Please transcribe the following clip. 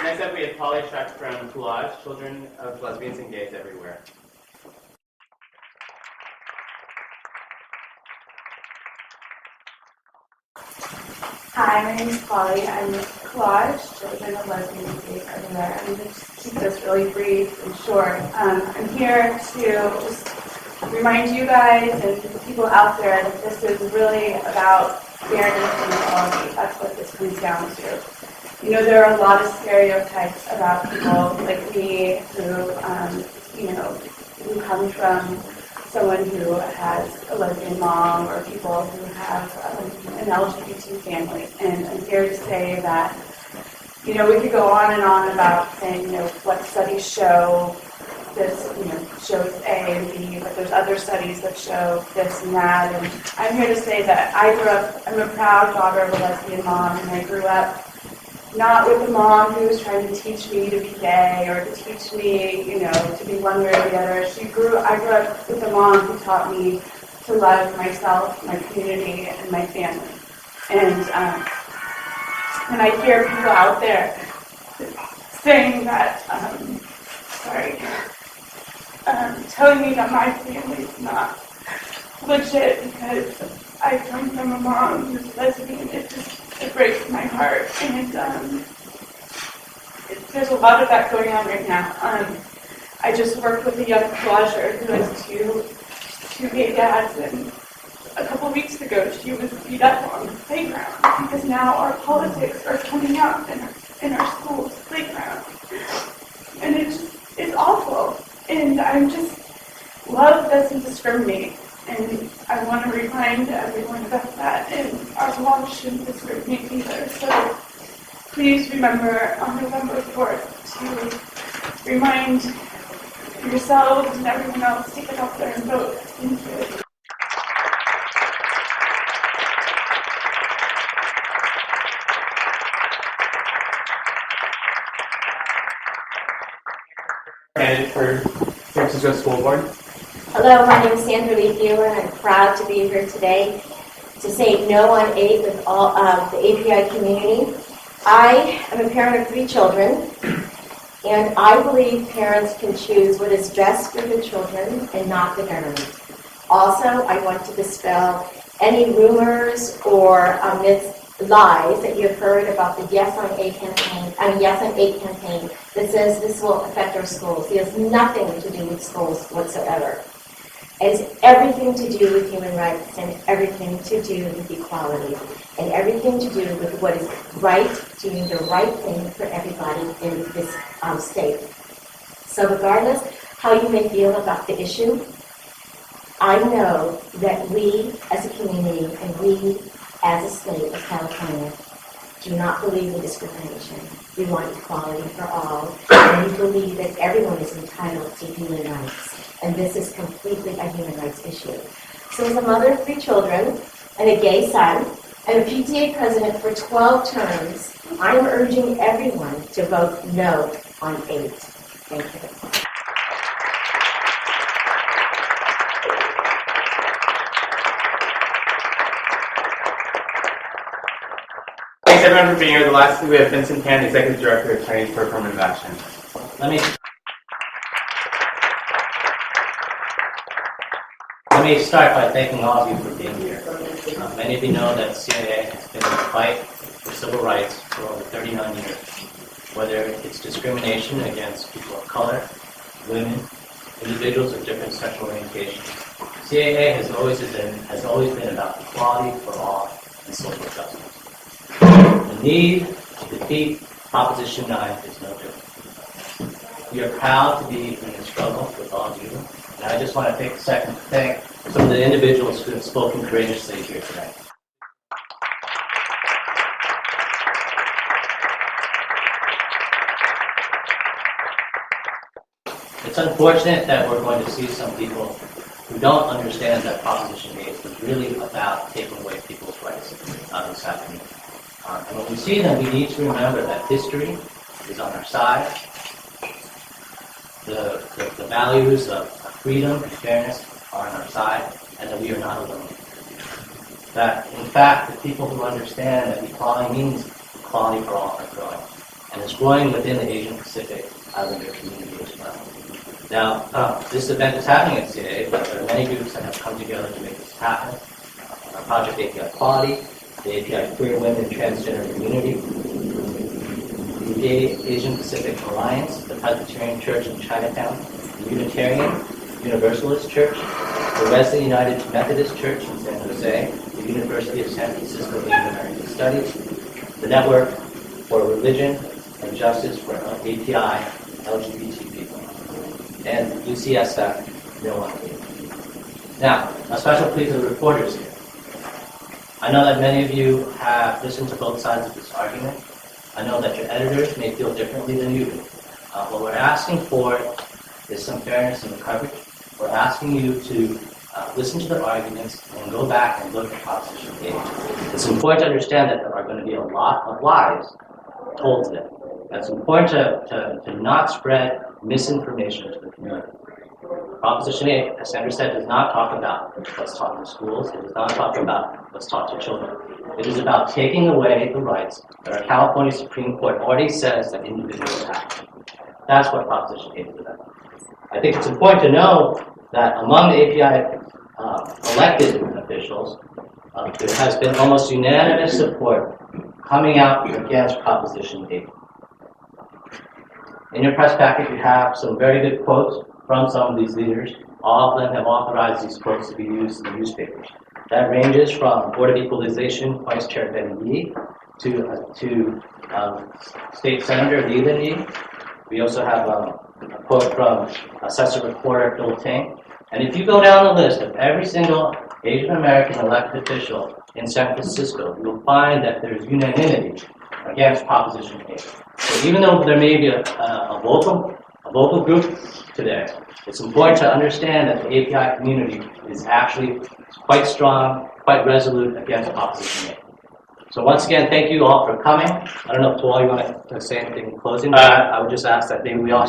Next up, we have Polly Shrek from Collage, Children of Lesbians and Gays Everywhere. Hi, my name is Polly. I'm with Collage, Children of Lesbians and Gays Everywhere. I'm going to just keep this really brief and short. I'm here to just remind you guys and the people out there that this is really about fairness and equality. That's what this comes down to. You know, there are a lot of stereotypes about people like me who, who come from someone who has a lesbian mom or people who have an LGBT family. And I'm here to say that, we could go on and on about saying, what studies show this, shows A and B, but there's other studies that show this and that. And I'm here to say that I'm a proud daughter of a lesbian mom, and I grew up not with a mom who was trying to teach me to be gay or to teach me, to be one way or the other. I grew up with a mom who taught me to love myself, my community, and my family. And when I hear people out there saying that, telling me that my family is not legit because I come from a mom who's lesbian, it breaks my heart. And there's a lot of that going on right now. I just worked with a young collager who has two gay dads, and a couple weeks ago she was beat up on the playground because now our politics are coming out in our school's playground. And it's awful. And love doesn't discriminate. And I want to remind everyone about that, and our law shouldn't discriminate either. So please remember on November 4th to remind yourselves and everyone else to get out there and vote. Thank you. Candidate for San Francisco School Board. Hello, my name is Sandra Lee Bueller, and I'm proud to be here today to say no on 8 with all the API community. I am a parent of 3 children, and I believe parents can choose what is best for their children and not the government. Also, I want to dispel any rumors or lies that you've heard about the Yes on 8 campaign, Yes on 8 campaign that says this will affect our schools. It has nothing to do with schools whatsoever. It has everything to do with human rights and everything to do with equality and everything to do with what is right, doing the right thing for everybody in this state. So regardless how you may feel about the issue, I know that we as a community and we as a state of California do not believe in discrimination. We want equality for all, and we believe that everyone is entitled to human rights. And this is completely a human rights issue. So as a mother of 3 children and a gay son and a PTA president for 12 terms, I am urging everyone to vote no on 8. Thank you. Thanks everyone for being here. Lastly, we have Vincent Pan, Executive Director of Chinese for Affirmative Action. Let me start by thanking all of you for being here. Many of you know that CIA has been in the fight for civil rights for over 39 years. Whether it's discrimination against people of color, women, individuals of different sexual orientations, CAA has always been about equality for all and social justice. The need to defeat Proposition 9 is no different. We are proud to be in the struggle with all of you, and I just want to take a second to thank some of the individuals who have spoken courageously here today. It's unfortunate that we're going to see some people who don't understand that Proposition 8 was really about taking away people's rights this afternoon. And when we see them, we need to remember that history is on our side. The values of freedom and fairness are on our side, and that we are not alone. That, in fact, the people who understand that equality means equality for all are growing. and it's growing within the Asian Pacific Islander community as well. Now, this event is happening at CAA, but there are many groups that have come together to make this happen. Our Project API Equality, the API Queer Women and Transgender Community, the Asian Pacific Alliance, the Presbyterian Church in Chinatown, the Unitarian Universalist Church, the Wesley United Methodist Church in San Jose, the University of San Francisco Asian American Studies, the Network for Religion and Justice for API LGBT people, and UCSF No One Leave. Now, a special plea to the reporters here. I know that many of you have listened to both sides of this argument. I know that your editors may feel differently than you do. What we're asking for is some fairness in the coverage. We're asking you to listen to the arguments and go back and look at Proposition 8. It's important to understand that there are going to be a lot of lies told to them. It's important to not spread misinformation to the community. Proposition 8, as Sandra said, does not talk about what's taught in schools. It does not talk about what's taught to children. It is about taking away the rights that our California Supreme Court already says that individuals have. That's what Proposition 8 is about. I think it's important to know that among the API elected officials, there has been almost unanimous support coming out against Proposition 8. In your press packet, you have some very good quotes from some of these leaders. All of them have authorized these quotes to be used in the newspapers. That ranges from Board of Equalization Vice Chair Benny Yee to State Senator Leland Yee. We also have a quote from Assessor Recorder Bill Tang. And if you go down the list of every single Asian American elected official in San Francisco, you'll find that there's unanimity against Proposition 8. So even though there may be a vocal group today, it's important to understand that the API community is actually quite strong, quite resolute against Proposition 8. So once again, thank you all for coming. I don't know if Paul, you want to say anything in closing? I would just ask that maybe we all